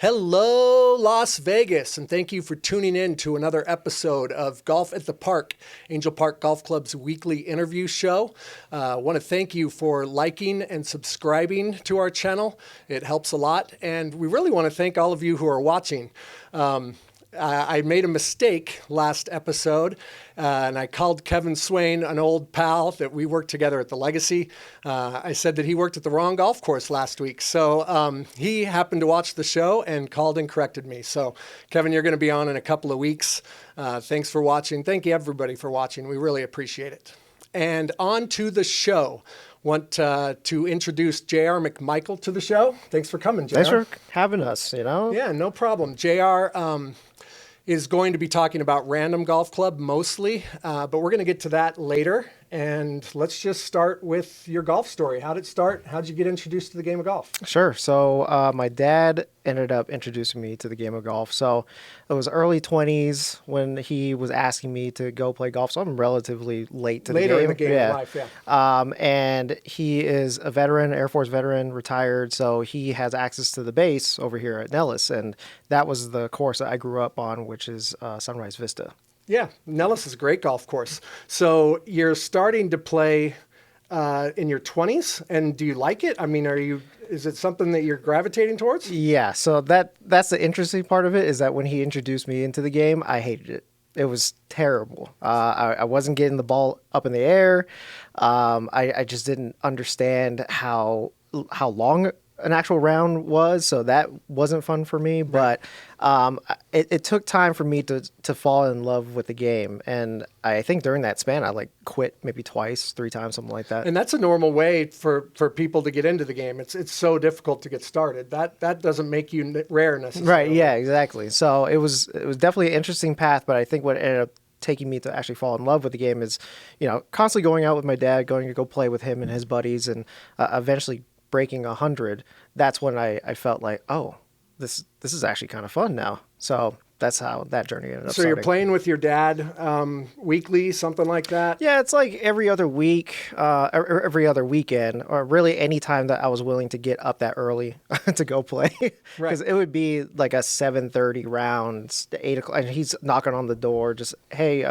Hello, Las Vegas, and thank you for tuning in to another episode of Golf at the Park, Angel Park Golf Club's weekly interview show. I want to thank you for liking and subscribing to our channel. It helps a lot, and we really want to thank all of you who are watching. I made a mistake last episode, and I called Kevin Swain, an old pal that we worked together at the Legacy. I said that he worked at the wrong golf course last week. So he happened to watch the show and called and corrected me. So Kevin, you're going to be on in a couple of weeks. Thanks for watching. Thank you, everybody, for watching. We really appreciate it. And on to the show. Want to introduce JR McMichael to the show. Thanks for coming, JR. Thanks for having us, Yeah, no problem. JR is going to be talking about Random Golf Club mostly, but we're going to get to that later. And let's just start with your golf story. How did it start? How did you get introduced to the game of golf? Sure. So my dad ended up introducing me to the game of golf. So it was early 20s when he was asking me to go play golf. So I'm relatively late to the game. Later in the game of life, yeah. And he is a veteran, Air Force veteran, retired. So he has access to the base over here at Nellis. And that was the course that I grew up on, which is Sunrise Vista. Yeah, Nellis is a great golf course. So you're starting to play in your 20s, and do you like it? I mean, is it something that you're gravitating towards? Yeah, so that's the interesting part of it, is that when he introduced me into the game, I hated it. It was terrible. I wasn't getting the ball up in the air. I just didn't understand how long an actual round was, so that wasn't fun for me. Right. But it took time for me to fall in love with the game, and I think during that span I quit maybe twice, 3 times, something like that. And that's a normal way for people to get into the game. It's so difficult to get started. That doesn't make you rare necessarily. Right? Yeah, exactly. So it was definitely an interesting path, but I think what ended up taking me to actually fall in love with the game is, constantly going out with my dad, going to go play with him and his buddies, and eventually breaking 100. That's when I felt like, oh, this is actually kind of fun now. So that's how that journey ended up starting. You're playing with your dad weekly, something like that? Yeah, it's like every other week, or every other weekend, or really any time that I was willing to get up that early to go play. Because it would be like a 7:30 round, 8 o'clock, and he's knocking on the door, just, hey,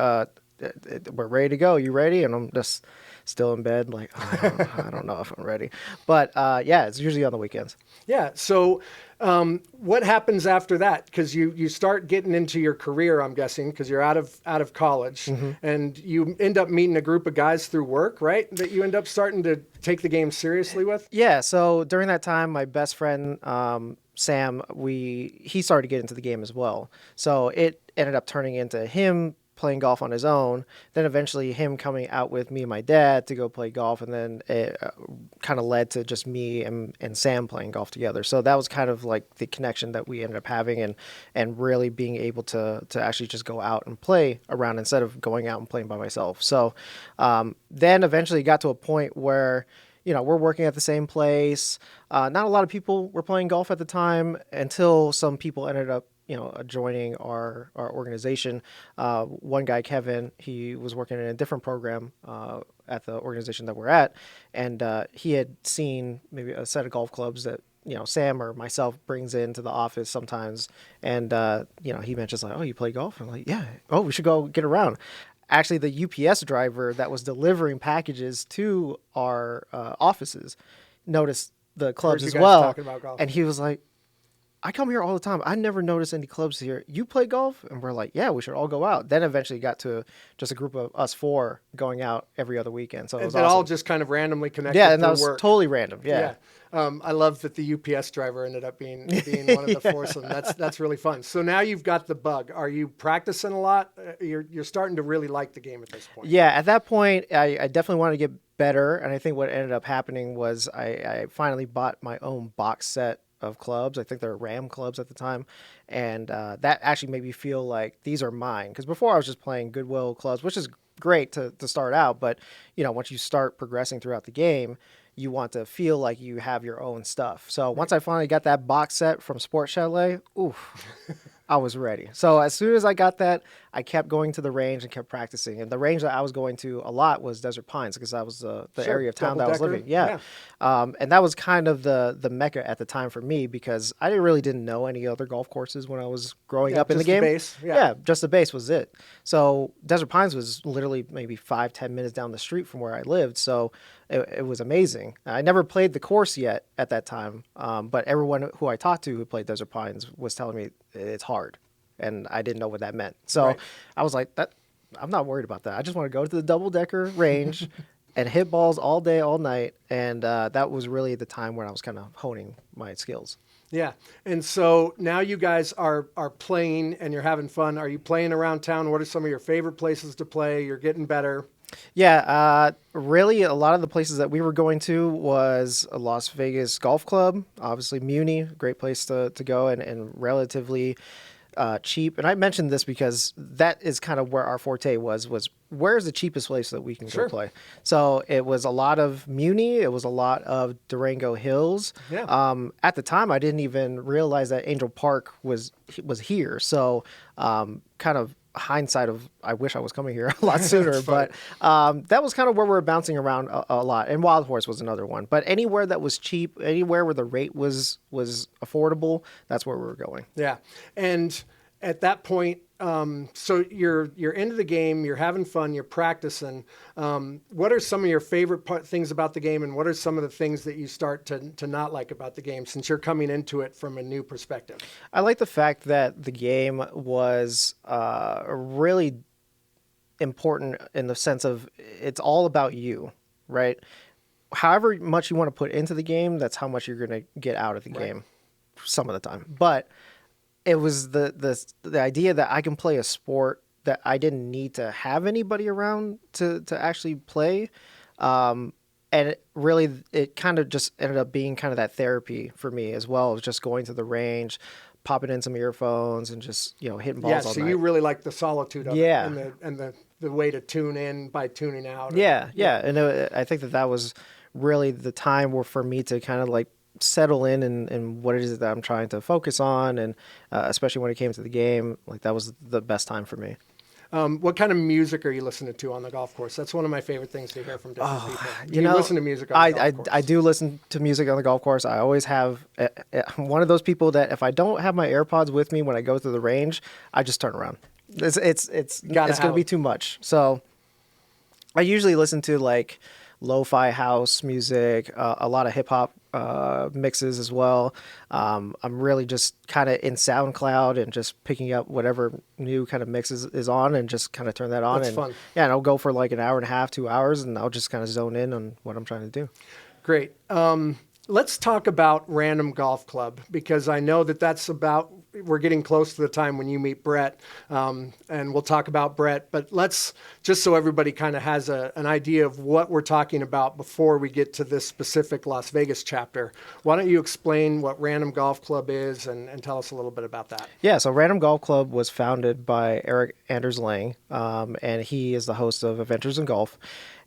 we're ready to go. You ready? And I'm just still in bed, like, I don't know if I'm ready. But yeah, it's usually on the weekends. Yeah. So what happens after that? Because you start getting into your career, I'm guessing, because you're out of college, mm-hmm. and you end up meeting a group of guys through work, right? That you end up starting to take the game seriously with? Yeah. So during that time, my best friend, Sam, he started to get into the game as well. So it ended up turning into him playing golf on his own, then eventually him coming out with me and my dad to go play golf, and then it kind of led to just me and Sam playing golf together. So that was kind of like the connection that we ended up having, and really being able to actually just go out and play around instead of going out and playing by myself. So then eventually got to a point where, we're working at the same place. Not a lot of people were playing golf at the time until some people ended up joining our organization. One guy, Kevin, he was working in a different program at the organization that we're at, and he had seen maybe a set of golf clubs that Sam or myself brings into the office sometimes, and he mentions like, oh, you play golf? I'm like, yeah. Oh, we should go get around. Actually, the UPS driver that was delivering packages to our offices noticed the clubs as well, and he was like, I come here all the time. I never noticed any clubs here. You play golf? And we're like, yeah, we should all go out. Then eventually got to just a group of us 4 going out every other weekend. So it was awesome. All just kind of randomly connected. Yeah, and that was work. Totally random. Yeah. I love that the UPS driver ended up being one of the foursome. That's really fun. So now you've got the bug. Are you practicing a lot? You're starting to really like the game at this point. Yeah, at that point, I definitely wanted to get better. And I think what ended up happening was I finally bought my own box set of clubs. I think they're Ram clubs at the time, and that actually made me feel like these are mine, because before I was just playing Goodwill clubs, which is great to start out, but once you start progressing throughout the game, you want to feel like you have your own stuff. So once I finally got that box set from Sports Chalet, I was ready. So as soon as I got that, I kept going to the range and kept practicing. And the range that I was going to a lot was Desert Pines because that was the Sure. area of town that I was living. Yeah. And that was kind of the mecca at the time for me because I really didn't know any other golf courses when I was growing up in the just the game. base. Yeah. Just the base was it. So Desert Pines was literally maybe 5-10 minutes down the street from where I lived. So it was amazing. I never played the course yet at that time, but everyone who I talked to who played Desert Pines was telling me it's hard, and I didn't know what that meant. So Right. I was like, I'm not worried about that. I just want to go to the double decker range and hit balls all day, all night, and that was really the time when I was kind of honing my skills. Yeah. And so now you guys are playing and you're having fun. Are you playing around town? What are some of your favorite places to play? You're getting better. Yeah, really, a lot of the places that we were going to was a Las Vegas Golf Club, obviously Muni, great place to go, and relatively cheap. And I mentioned this because that is kind of where our forte was where's the cheapest place that we can Sure. go play. So it was a lot of Muni, it was a lot of Durango Hills. Yeah. At the time, I didn't even realize that Angel Park was here. So kind of hindsight of I wish I was coming here a lot sooner, but that was kind of where we were bouncing around a lot. And Wild Horse was another one. But anywhere that was cheap, anywhere where the rate was affordable, that's where we were going. Yeah. And at that point, so you're into the game, you're having fun, you're practicing. What are some of your favorite things about the game, and what are some of the things that you start to not like about the game since you're coming into it from a new perspective? I like the fact that the game was really important in the sense of it's all about you, right? However much you want to put into the game, that's how much you're going to get out of the game some of the time. But it was the idea that I can play a sport that I didn't need to have anybody around to actually play. And it kind of just ended up being kind of that therapy for me as well, of just going to the range, popping in some earphones and just, hitting balls all so night. you really like the solitude of Yeah. it and the way to tune in by tuning out. Yeah. And I think that was really the time where for me to kind of like settle in and what it is that I'm trying to focus on. And especially when it came to the game, like that was the best time for me. What kind of music are you listening to on the golf course? That's one of my favorite things to hear from different people. Do you listen to music on the golf course? I do listen to music on the golf course. I always have I'm one of those people that if I don't have my AirPods with me when I go to the range, I just turn around. It's going to be too much. So I usually listen to like lo-fi house music, a lot of hip hop mixes as well. I'm really just kind of in SoundCloud and just picking up whatever new kind of mixes is on and just kind of turn that on. That's fun. Yeah, and I'll go for like an hour and a half, 2 hours, and I'll just kind of zone in on what I'm trying to do. Great. Let's talk about Random Golf Club, because I know that's about, we're getting close to the time when you meet Brett, and we'll talk about Brett, but let's, just so everybody kind of has an idea of what we're talking about before we get to this specific Las Vegas chapter, why don't you explain what Random Golf Club is and tell us a little bit about that? Yeah, so Random Golf Club was founded by Eric Anders Lang, and he is the host of Adventures in Golf.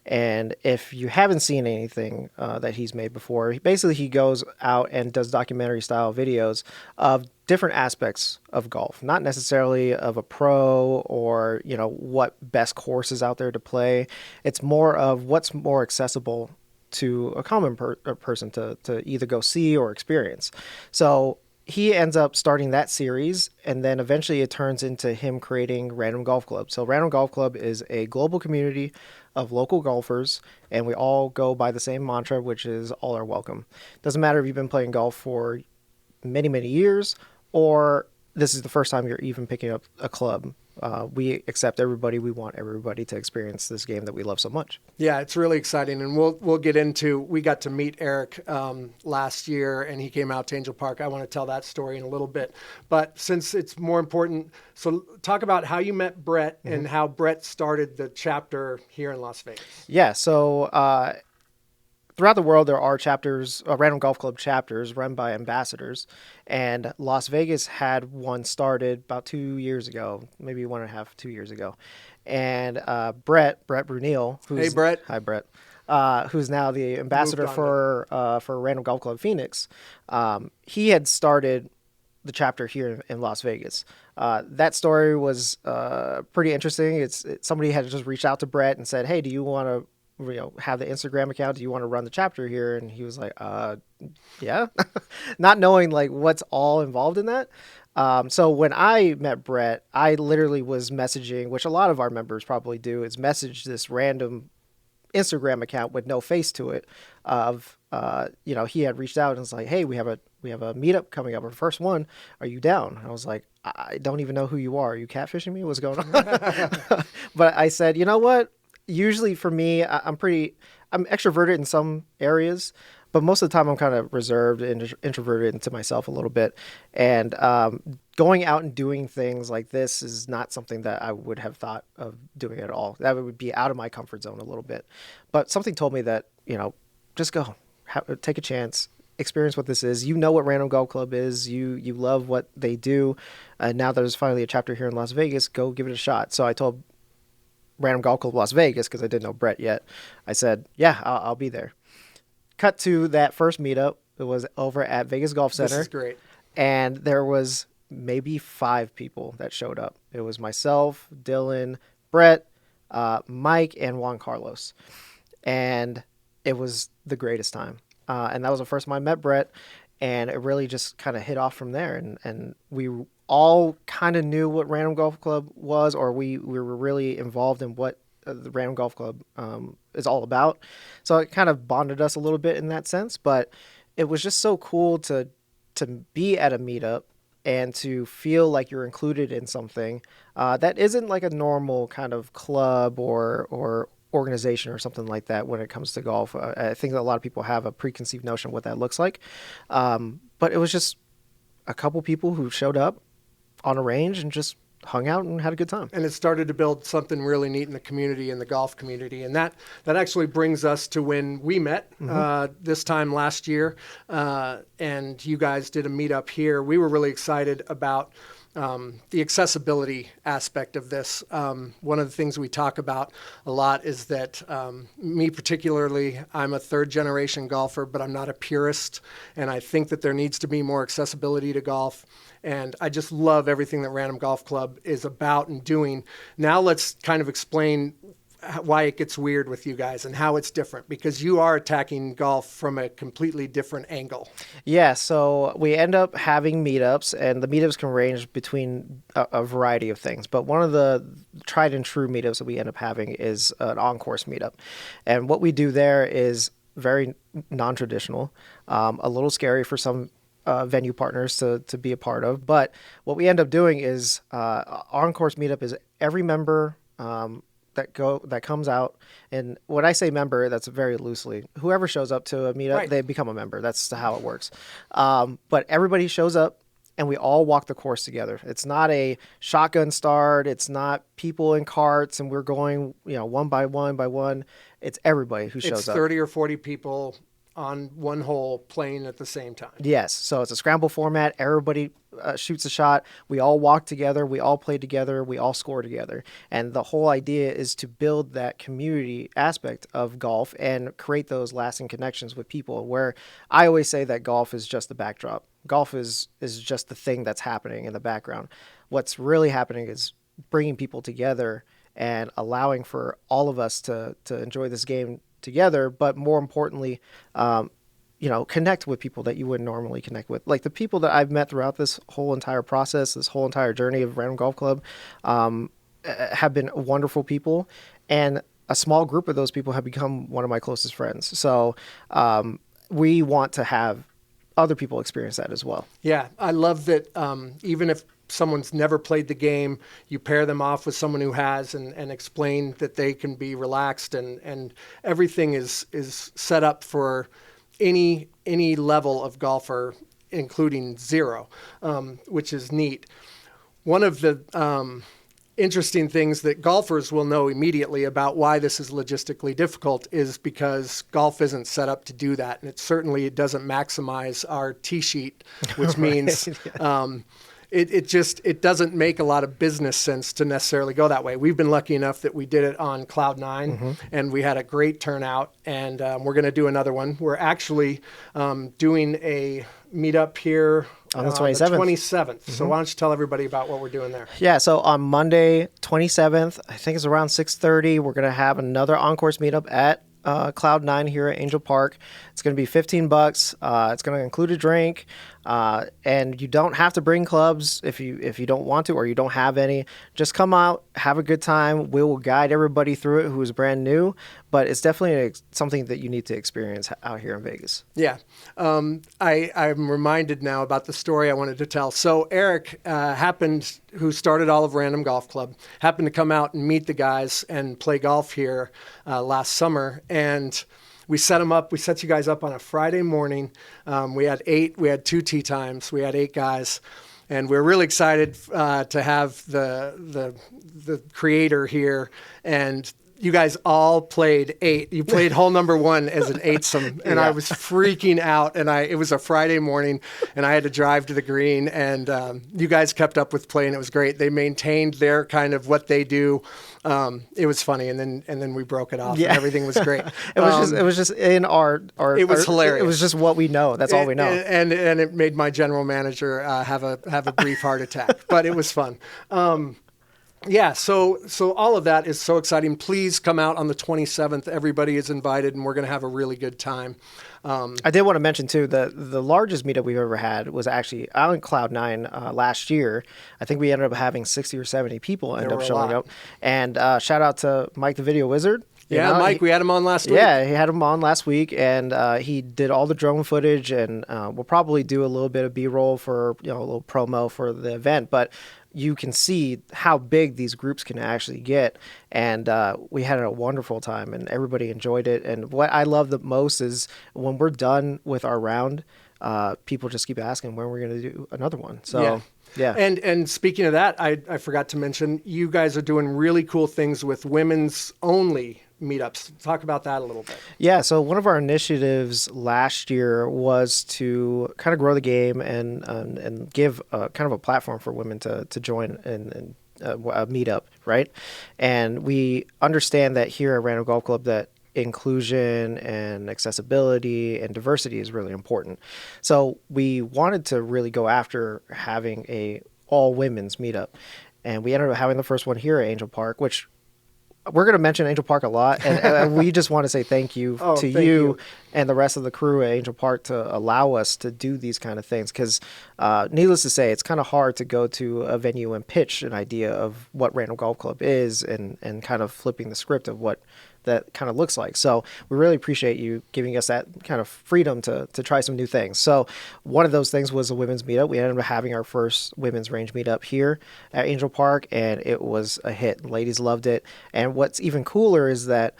And if you haven't seen anything that he's made before, basically he goes out and does documentary style videos of different aspects of golf, not necessarily of a pro or, what best courses out there to play. It's more of what's more accessible to a common person to either go see or experience. So he ends up starting that series, and then eventually it turns into him creating Random Golf Club. So Random Golf Club is a global community of local golfers, and we all go by the same mantra, which is all are welcome. Doesn't matter if you've been playing golf for many, many years, or this is the first time you're even picking up a club. We accept everybody. We want everybody to experience this game that we love so much. Yeah, it's really exciting, and we'll get into. We got to meet Eric last year, and he came out to Angel Park. I want to tell that story in a little bit, but since it's more important, so talk about how you met Brett and how Brett started the chapter here in Las Vegas. Yeah, so throughout the world, there are chapters, Random Golf Club chapters run by ambassadors, and Las Vegas had one started about 2 years ago, maybe 2 years ago. And Brett Brunel, Hey, Brett. Hi, Brett. Who's now the ambassador for Random Golf Club Phoenix. He had started the chapter here in Las Vegas. That story was pretty interesting. Somebody had just reached out to Brett and said, "Hey, do you want to have the Instagram account? Do you want to run the chapter here?" And he was like, "Yeah," not knowing like what's all involved in that. So when I met Brett, I literally was messaging, which a lot of our members probably do, is message this random Instagram account with no face to it of he had reached out and was like, "Hey, we have a meetup coming up, our first one, are you down?" I was like, "I don't even know who you are you catfishing me, what's going on?" But I said, you know what, usually for me, I'm extroverted in some areas, but most of the time I'm kind of reserved and introverted into myself a little bit. And going out and doing things like this is not something that I would have thought of doing at all. That would be out of my comfort zone a little bit. But something told me that, just go, take a chance, experience what this is. You know what Random Golf Club is. You love what they do. Now there's finally a chapter here in Las Vegas. Go give it a shot. So I told Random Golf Club Las Vegas, because I didn't know Brett yet. I said, yeah, I'll be there. Cut to that first meetup. It was over at Vegas Golf Center. This is great. And there was maybe 5 people that showed up. It was myself, Dylan, Brett, Mike, and Juan Carlos. And it was the greatest time. And that was the first time I met Brett. And it really just kind of hit off from there. And we all kind of knew what Random Golf Club was, or we were really involved in what the Random Golf Club is all about. So it kind of bonded us a little bit in that sense. But it was just so cool to be at a meetup and to feel like you're included in something that isn't like a normal kind of club or organization or something like that when it comes to golf. I think that a lot of people have a preconceived notion of what that looks like. But it was just a couple people who showed up on a range and just hung out and had a good time. And it started to build something really neat in the community, in the golf community. And that actually brings us to when we met this time last year. And you guys did a meetup here. We were really excited about the accessibility aspect of this. One of the things we talk about a lot is that me particularly, I'm a third generation golfer, but I'm not a purist. And I think that there needs to be more accessibility to golf. And I just love everything that Random Golf Club is about and doing. Now let's kind of explain why it gets weird with you guys and how it's different, because you are attacking golf from a completely different angle. Yeah, so we end up having meetups, and the meetups can range between a variety of things. But one of the tried and true meetups that we end up having is an on-course meetup. And what we do there is very non-traditional, a little scary for some venue partners to be a part of. But what we end up doing is on-course meetup is every member that comes out, and when I say member, that's very loosely. Whoever shows up to a meetup, they become a member. That's how it works. But everybody shows up, and we all walk the course together. It's not a shotgun start. It's not people in carts, and we're going, one by one by one. It's everybody who shows up. It's 30 or 40 people on one hole playing at the same time. Yes. So it's a scramble format. Everybody shoots a shot. We all walk together. We all play together. We all score together. And the whole idea is to build that community aspect of golf and create those lasting connections with people, where I always say that golf is just the backdrop. Golf is just the thing that's happening in the background. What's really happening is bringing people together and allowing for all of us to enjoy this game together, but more importantly, connect with people that you wouldn't normally connect with. Like the people that I've met throughout this whole entire process, this whole entire journey of Random Golf Club, have been wonderful people, and a small group of those people have become one of my closest friends. So we want to have other people experience that as well. Yeah, I love that. Even if someone's never played the game, you pair them off with someone who has and explain that they can be relaxed, and everything is set up for any level of golfer, including zero, which is neat. One of the interesting things that golfers will know immediately about why this is logistically difficult is because golf isn't set up to do that. And it doesn't maximize our tee sheet, which means it doesn't make a lot of business sense to necessarily go that way. We've been lucky enough that we did it on Cloud 9, and we had a great turnout, and we're going to do another one. We're actually doing a meetup here On the On 27th. the 27th. So why don't you tell everybody about what we're doing there? Yeah, so on Monday, 27th, I think it's around 6:30, we're going to have another on-course meetup at Cloud9 here at Angel Park. It's going to be $15. It's going to include a drink, and you don't have to bring clubs if you don't want to or you don't have any. Just come out, have a good time. We will guide everybody through it who is brand new, but it's definitely something that you need to experience out here in Vegas. Yeah. I'm reminded now about the story I wanted to tell. So Eric who started Olive Random Golf Club, happened to come out and meet the guys and play golf here last summer. And we set you guys up on a Friday morning. We had 2 tee times. We had 8 guys. And we're really excited to have the creator here. And you guys all played 8. You played hole number 1 as an 8-some, and I was freaking out. And it was a Friday morning, and I had to drive to the green. And you guys kept up with play, and it was great. They maintained their kind of what they do. It was funny, and then we broke it off. Yeah. And everything was great. It was just in our. It was hilarious. It was just what we know. That's all we know. And it made my general manager have a brief heart attack, but it was fun. Yeah, so all of that is so exciting. Please come out on the 27th. Everybody is invited, and we're going to have a really good time. I did want to mention, too, that the largest meetup we've ever had was actually out on Cloud9 last year. I think we ended up having 60 or 70 people end up showing up. And shout out to Mike the Video Wizard. Mike, we had him on last week. Yeah, he had him on last week, and he did all the drone footage, and we'll probably do a little bit of B-roll for, a little promo for the event, but you can see how big these groups can actually get, and we had a wonderful time, and everybody enjoyed it. And what I love the most is when we're done with our round, people just keep asking when we're going to do another one. So yeah. And speaking of that, I forgot to mention, you guys are doing really cool things with women's only meetups. Talk about that a little bit. Yeah, so one of our initiatives last year was to kind of grow the game and give kind of a platform for women to join in a meetup, right? And we understand that here at Random Golf Club that inclusion and accessibility and diversity is really important. So we wanted to really go after having a all women's meetup. And we ended up having the first one here at Angel Park, which we're going to mention Angel Park a lot, and we just want to say thank you to you and the rest of the crew at Angel Park to allow us to do these kind of things. Because needless to say, it's kind of hard to go to a venue and pitch an idea of what Random Golf Club is and kind of flipping the script of what that kind of looks like. So we really appreciate you giving us that kind of freedom to try some new things. So one of those things was a women's meetup. We ended up having our first women's range meetup here at Angel Park, and it was a hit. Ladies loved it. And what's even cooler is that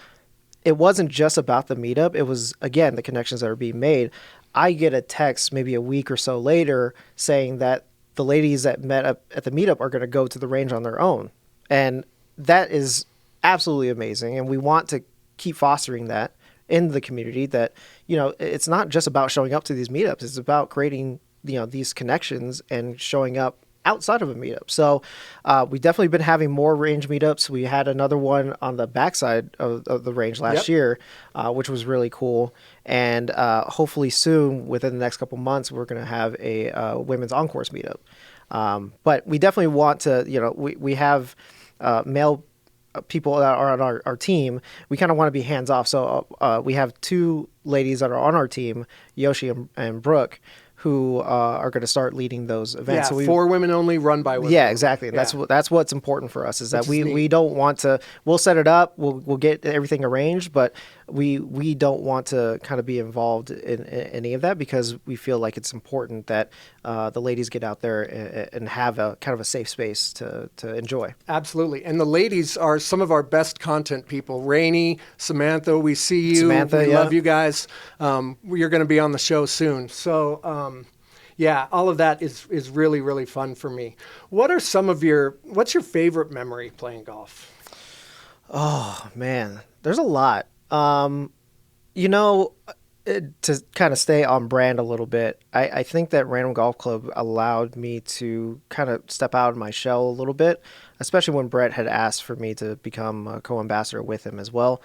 it wasn't just about the meetup. It was, again, the connections that are being made. I get a text maybe a week or so later saying that the ladies that met up at the meetup are going to go to the range on their own. And that is absolutely amazing, and we want to keep fostering that in the community, that it's not just about showing up to these meetups, it's about creating these connections and showing up outside of a meetup. So we've definitely been having more range meetups. We had another one on the backside of the range last year, which was really cool, and hopefully soon, within the next couple months, we're going to have a women's on-course meetup. But we definitely want to, we have male people that are on our team. We kind of want to be hands off. So we have 2 ladies that are on our team, Yoshi and Brooke, who are going to start leading those events. Yeah, so 4 women only, run by women. Yeah, exactly. Yeah. That's what's important for us, is that we don't want to. We'll set it up. We'll get everything arranged, but we don't want to kind of be involved in any of that, because we feel like it's important that the ladies get out there and have a kind of a safe space to enjoy. Absolutely. And the ladies are some of our best content people. Rainey, Samantha, we see you. Samantha, we love you guys. You're going to be on the show soon. So, yeah, all of that is really, really fun for me. What's your favorite memory playing golf? Oh, man, there's a lot. To kind of stay on brand a little bit, I think that Random Golf Club allowed me to kind of step out of my shell a little bit, especially when Brett had asked for me to become a co-ambassador with him as well.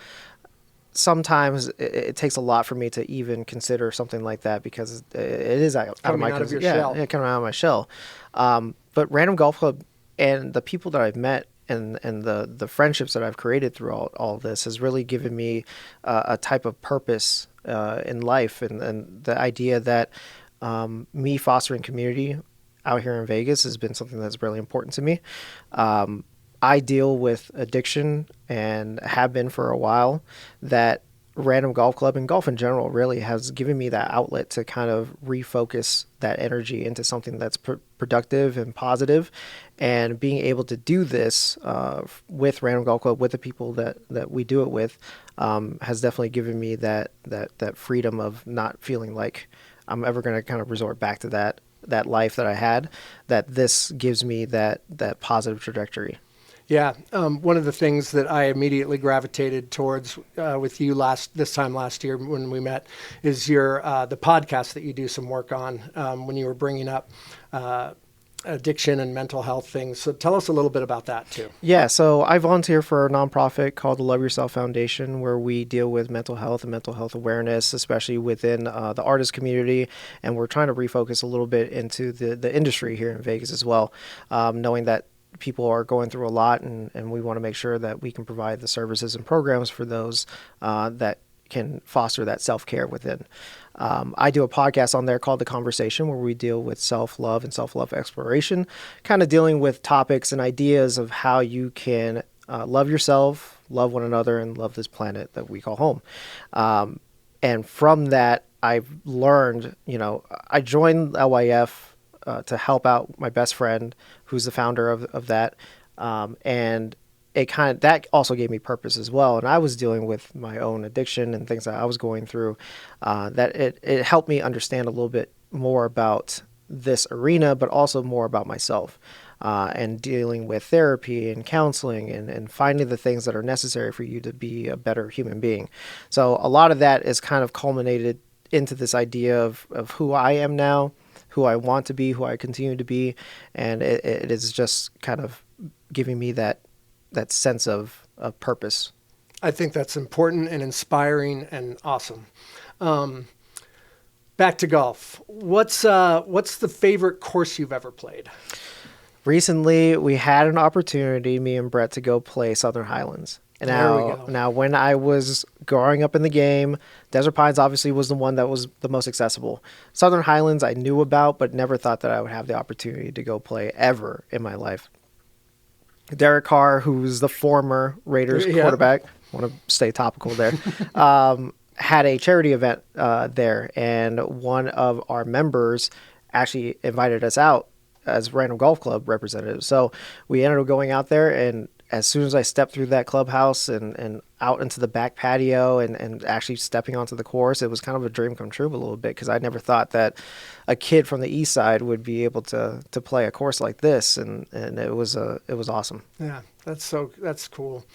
sometimes it takes a lot for me to even consider something like that because it is out of my out of your shell. Yeah, coming out of my shell. But Random Golf Club and the people that I've met and the friendships that I've created through all of this has really given me a type of purpose in life, and the idea that me fostering community out here in Vegas has been something that's really important to me. I deal with addiction and have been for a while. That Random Golf Club and golf in general really has given me that outlet to kind of refocus that energy into something that's productive and positive. And being able to do this with Random Golf Club, with the people that we do it with, has definitely given me that freedom of not feeling like I'm ever going to kind of resort back to that life that I had. That this gives me that positive trajectory. Yeah, one of the things that I immediately gravitated towards with you this time last year when we met is your the podcast that you do some work on when you were bringing up addiction and mental health things. So tell us a little bit about that too. Yeah, so I volunteer for a nonprofit called the Love Yourself Foundation, where we deal with mental health and mental health awareness, especially within the artist community. And we're trying to refocus a little bit into the industry here in Vegas as well, knowing that people are going through a lot, and we want to make sure that we can provide the services and programs for those that can foster that self-care within. I do a podcast on there called The Conversation, where we deal with self-love and self-love exploration, kind of dealing with topics and ideas of how you can love yourself, love one another, and love this planet that we call home. And from that, I've learned, I joined LYF to help out my best friend, who's the founder of that. And that also gave me purpose as well. And I was dealing with my own addiction and things that I was going through, that it helped me understand a little bit more about this arena, but also more about myself, and dealing with therapy and counseling and finding the things that are necessary for you to be a better human being. So a lot of that is kind of culminated into this idea of who I am now, who I want to be, who I continue to be. And it is just kind of giving me that sense of purpose. I think that's important and inspiring and awesome. Back to golf. What's the favorite course you've ever played? Recently, we had an opportunity, me and Brett, to go play Southern Highlands. And now, when I was growing up in the game, Desert Pines obviously was the one that was the most accessible. Southern Highlands I knew about, but never thought that I would have the opportunity to go play ever in my life. Derek Carr, who's the former Raiders quarterback, want to stay topical there, had a charity event there, and one of our members actually invited us out as Random Golf Club representatives. So we ended up going out there, and as soon as I stepped through that clubhouse and out into the back patio and actually stepping onto the course, it was kind of a dream come true a little bit, because I never thought that a kid from the east side would be able to play a course like this, and it was awesome. Yeah, that's cool.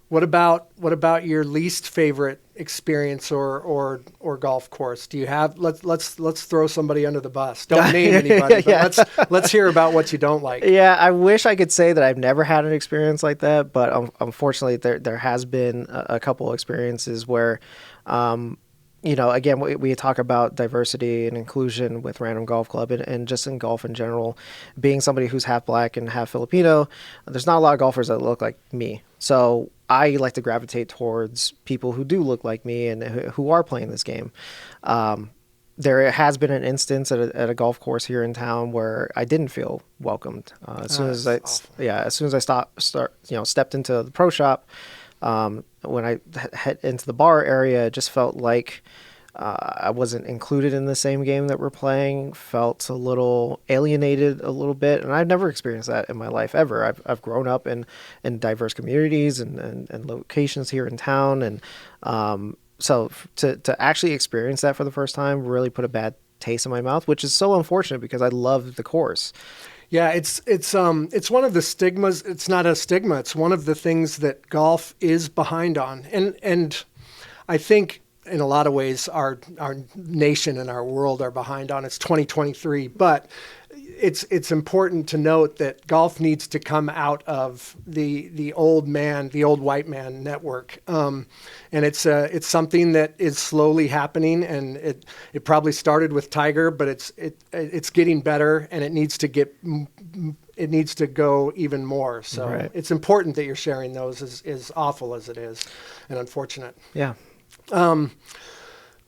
What about your least favorite experience or golf course? Do you have let's throw somebody under the bus. Don't name anybody, but let's hear about what you don't like. Yeah, I wish I could say that I've never had an experience like that, but unfortunately there has been a couple experiences where again, we talk about diversity and inclusion with Random Golf Club and just in golf in general. Being somebody who's half black and half Filipino, there's not a lot of golfers that look like me. So I like to gravitate towards people who do look like me and who are playing this game. There has been an instance at a golf course here in town where I didn't feel welcomed. As soon as I stepped into the pro shop, when I head into the bar area, it just felt like I wasn't included in the same game that we're playing, felt a little alienated a little bit. And I've never experienced that in my life ever. I've grown up in diverse communities and locations here in town. And so to actually experience that for the first time really put a bad taste in my mouth, which is so unfortunate because I love the course. Yeah, it's one of the stigmas. It's not a stigma. It's one of the things that golf is behind on. And I think in a lot of ways our nation and our world are behind on. It's 2023, but it's important to note that golf needs to come out of the old white man network, and it's something that is slowly happening, and it probably started with Tiger, but it's getting better, and it needs to go even more. So Right. it's important that you're sharing those, as awful as it is, and unfortunate. Yeah.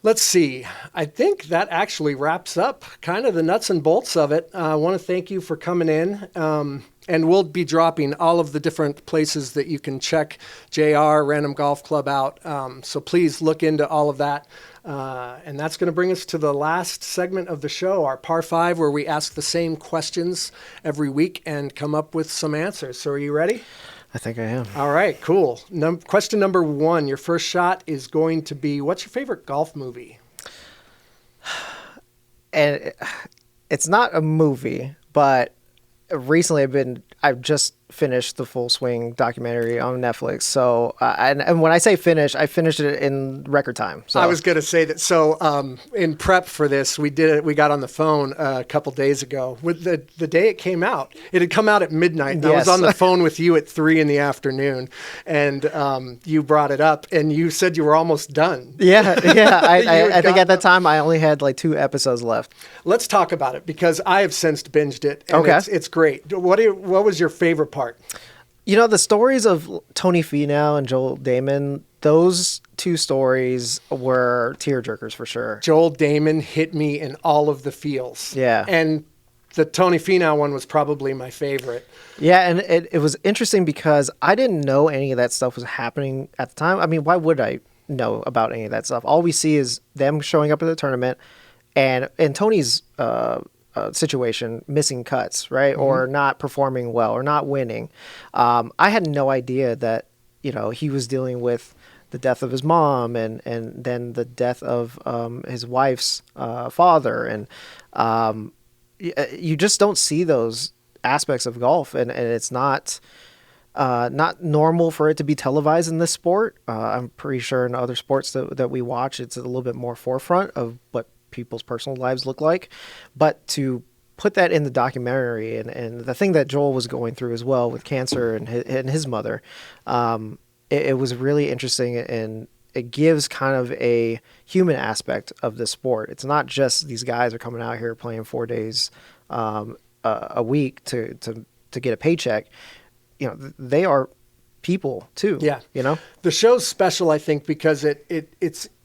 Let's see. I think that actually wraps up kind of the nuts and bolts of it. I want to thank you for coming in. And we'll be dropping all of the different places that you can check JR Random Golf Club out. So please look into all of that. And that's going to bring us to the last segment of the show, our Par 5, where we ask the same questions every week and come up with some answers. So are you ready? I think I am. All right, cool. Question number 1, your first shot is going to be, what's your favorite golf movie? And it's not a movie, but recently I've just finished the Full Swing documentary on Netflix. So, and when I say finish, I finished it in record time. So I was going to say that. So, in prep for this, we got on the phone a couple days ago with the day it came out. It had come out at midnight. And I was Yes. on the phone with you at 3 p.m, and you brought it up, and you said you were almost done. yeah. I think got- at that time I only had like 2 episodes left. Let's talk about it, because I have since binged it. And Okay. it's great. What was your favorite part? You know, the stories of Tony Finau and Joel Damon, those 2 stories were tearjerkers for sure. Joel Damon hit me in all of the feels. Yeah. And the Tony Finau one was probably my favorite. Yeah, and it was interesting because I didn't know any of that stuff was happening at the time. I mean, why would I know about any of that stuff? All we see is them showing up at the tournament and in Tony's situation, missing cuts, right? Mm-hmm. Or not performing well or not winning. I had no idea that, he was dealing with the death of his mom and then the death of his wife's father. And you just don't see those aspects of golf, and it's not normal for it to be televised in this sport. I'm pretty sure in other sports that we watch, it's a little bit more forefront of what people's personal lives look like. But to put that in the documentary and the thing that Joel was going through as well with cancer and his mother, it was really interesting, and it gives kind of a human aspect of this sport. It's not just these guys are coming out here playing 4 days a week to get a paycheck. They are people too. Yeah. The show's special, I think, because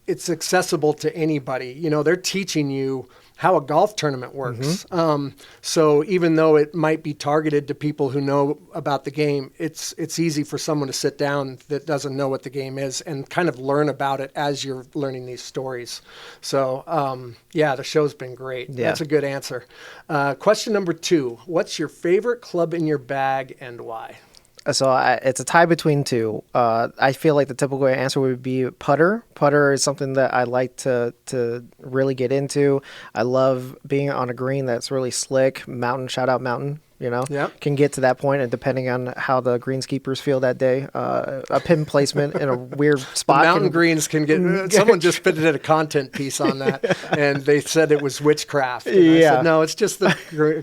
it's accessible to anybody. They're teaching you how a golf tournament works. Mm-hmm. So even though it might be targeted to people who know about the game, it's easy for someone to sit down that doesn't know what the game is and kind of learn about it as you're learning these stories. So, the show's been great. Yeah. That's a good answer. Question number 2, what's your favorite club in your bag and why? So it's a tie between 2. I feel like the typical answer would be putter. Putter is something that I like to really get into. I love being on a green that's really slick. Mountain, shout out Mountain. Yep. Can get to that point, and depending on how the greenskeepers feel that day, a pin placement in a weird spot. Mountain greens can get. Someone just put it in a content piece on that, and they said it was witchcraft. And I said, no, it's just the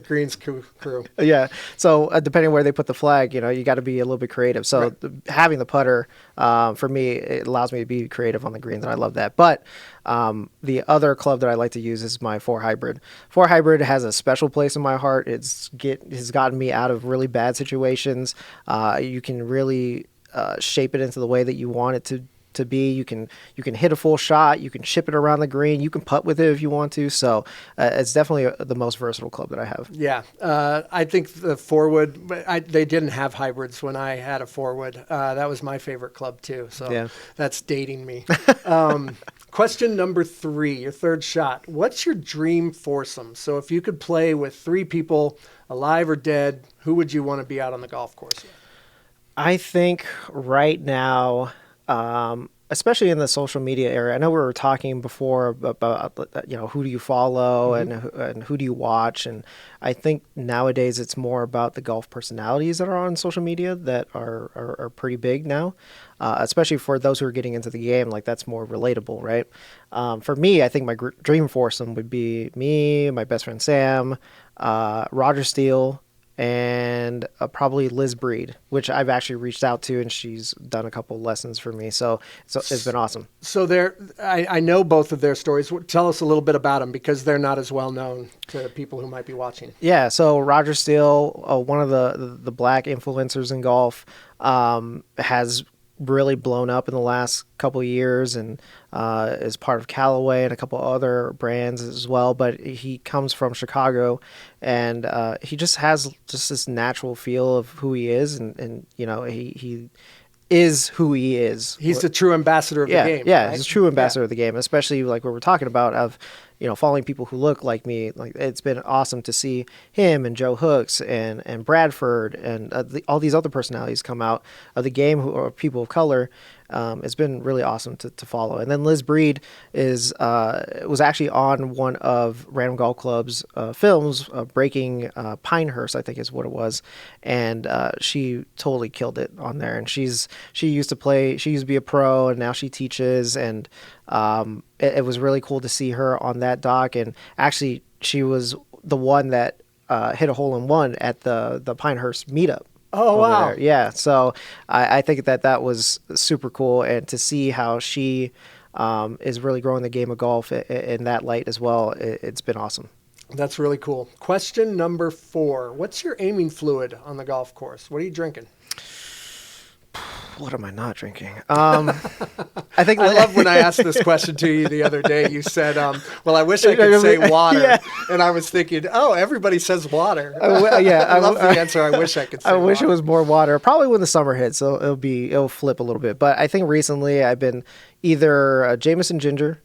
greens crew. Yeah. So depending on where they put the flag, you got to be a little bit creative. So Right. Having the putter, for me, it allows me to be creative on the greens, and I love that. But the other club that I like to use is my 4 Hybrid. 4 Hybrid has a special place in my heart. Has gotten me out of really bad situations. You can really shape it into the way that you want it to be. You can hit a full shot. You can chip it around the green. You can putt with it if you want to. So it's definitely the most versatile club that I have. Yeah, I think the Forward. They didn't have hybrids when I had a Forward. That was my favorite club too. So Yeah. That's dating me. Question number 3, your third shot. What's your dream foursome? So if you could play with 3 people, alive or dead, who would you want to be out on the golf course with? I think right now, especially in the social media area. I know we were talking before about who do you follow and who do you watch, and I think nowadays it's more about the golf personalities that are on social media that are pretty big now, especially for those who are getting into the game. Like, that's more relatable, right? For me, I think my dream foursome would be me, my best friend Sam, Roger Steele, and probably Liz Breed, which I've actually reached out to, and she's done a couple lessons for me. So it's been awesome. So I know both of their stories. Tell us a little bit about them, because they're not as well known to people who might be watching. Yeah. So Roger Steele, one of the black influencers in golf, has really blown up in the last couple of years, and is part of Callaway and a couple other brands as well. But he comes from Chicago, and he just has just this natural feel of who he is, and he is who he is. He's the true ambassador of the game. Yeah, right? he's a true ambassador of the game, especially like what we're talking about of, following people who look like me. Like, it's been awesome to see him and Joe Hooks and Bradford and all these other personalities come out of the game who are people of color. It's been really awesome to follow. And then Liz Breed was actually on one of Random Golf Club's films, Breaking Pinehurst, I think is what it was, and she totally killed it on there. And she used to be a pro, and now she teaches, and it was really cool to see her on that doc. And actually, she was the one that hit a hole in one at the Pinehurst meetup. Oh, wow. There. Yeah. So I think that was super cool. And to see how she is really growing the game of golf in that light as well, it's been awesome. That's really cool. Question number 4. What's your aiming fluid on the golf course? What are you drinking? What am I not drinking? I think I love when I asked this question to you the other day. You said, well, I wish I could say water. Yeah. And I was thinking, oh, everybody says water. I love the answer. I wish I could say I wish water. It was more water. Probably when the summer hits, so it'll flip a little bit. But I think recently I've been either a Jameson Ginger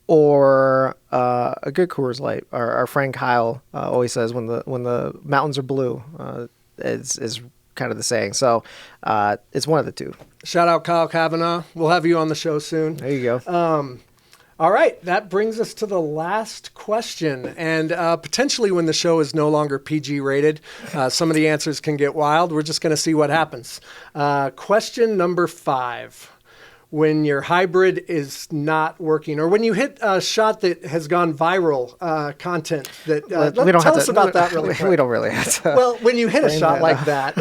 or a good Coors Light. Our friend Kyle always says when the mountains are blue, is kind of the saying. So it's one of the two. Shout out Kyle Kavanaugh. We'll have you on the show soon. There you go. All right. That brings us to the last question. And potentially when the show is no longer PG rated, some of the answers can get wild. We're just going to see what happens. Question number 5. When your hybrid is not working, or when you hit a shot that has gone viral, content that tell us about that really quick. We don't really have to. Well, when you hit a shot like that,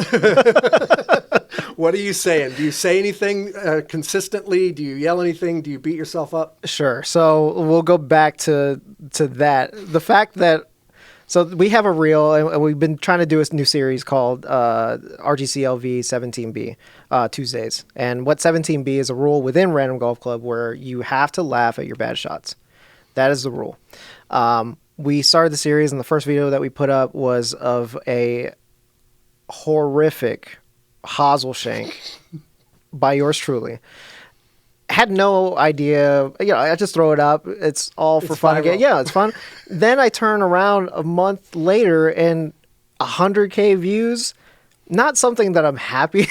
what are you saying? Do you say anything consistently? Do you yell anything? Do you beat yourself up? Sure. So we'll go back to that. The fact that so we have a reel, and we've been trying to do a new series called RGCLV 17B Tuesdays. And what 17B is a rule within Random Golf Club where you have to laugh at your bad shots. That is the rule. We started the series, and the first video that we put up was of a horrific hosel shank by yours truly. Had no idea, I just throw it up. It's all for fun again. Yeah, it's fun. Then I turn around a month later and 100K views. Not something that I'm happy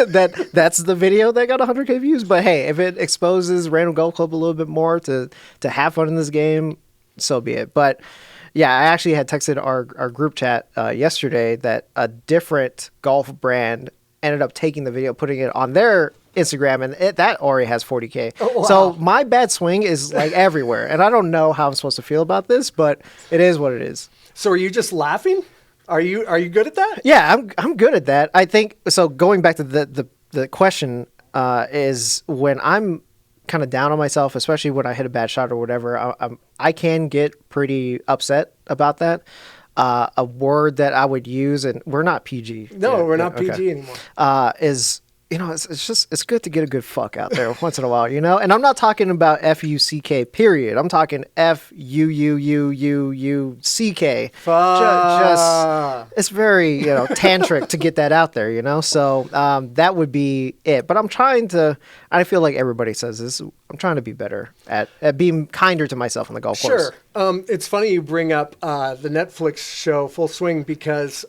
that's the video that got 100K views. But hey, if it exposes Random Golf Club a little bit more to have fun in this game, so be it. But yeah, I actually had texted our group chat yesterday that a different golf brand ended up taking the video, putting it on their Instagram, and that already has 40K. Oh, wow. So my bad swing is like everywhere, and I don't know how I'm supposed to feel about this, but it is what it is. So are you just laughing? Are you good at that? Yeah, I'm good at that. I think so. Going back to the question is when I'm kind of down on myself, especially when I hit a bad shot or whatever, I can get pretty upset about that. A word that I would use, and we're not PG. No, we're not PG anymore. Is it's good to get a good fuck out there once in a while, And I'm not talking about F-U-C-K, period. I'm talking F-U-U-U-U-U-C-K. Just it's very, tantric to get that out there, So that would be it. But I feel like everybody says this, I'm trying to be better at being kinder to myself on the golf course. Sure. It's funny you bring up the Netflix show Full Swing because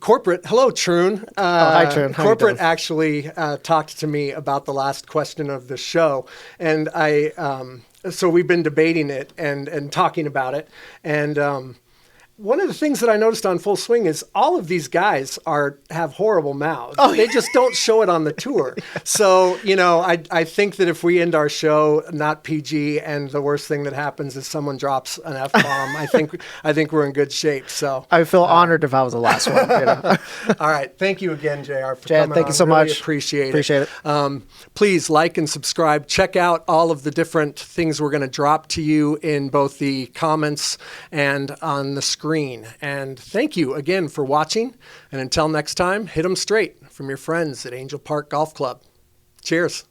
Corporate, hello, Troon. Hi, Troon. How you Corporate doing? actually talked to me about the last question of the show, and so we've been debating it and talking about it, and one of the things that I noticed on Full Swing is all of these guys have horrible mouths. Oh, They just don't show it on the tour. So, I think that if we end our show not PG and the worst thing that happens is someone drops an F-bomb, I think we're in good shape. So I feel honored if I was the last one. all right. Thank you again, JR, for Jed, coming thank on. you so Really much. Appreciate it. Please like and subscribe. Check out all of the different things we're going to drop to you in both the comments and on the screen. And thank you again for watching. And until next time, hit 'em straight from your friends at Angel Park Golf Club. Cheers.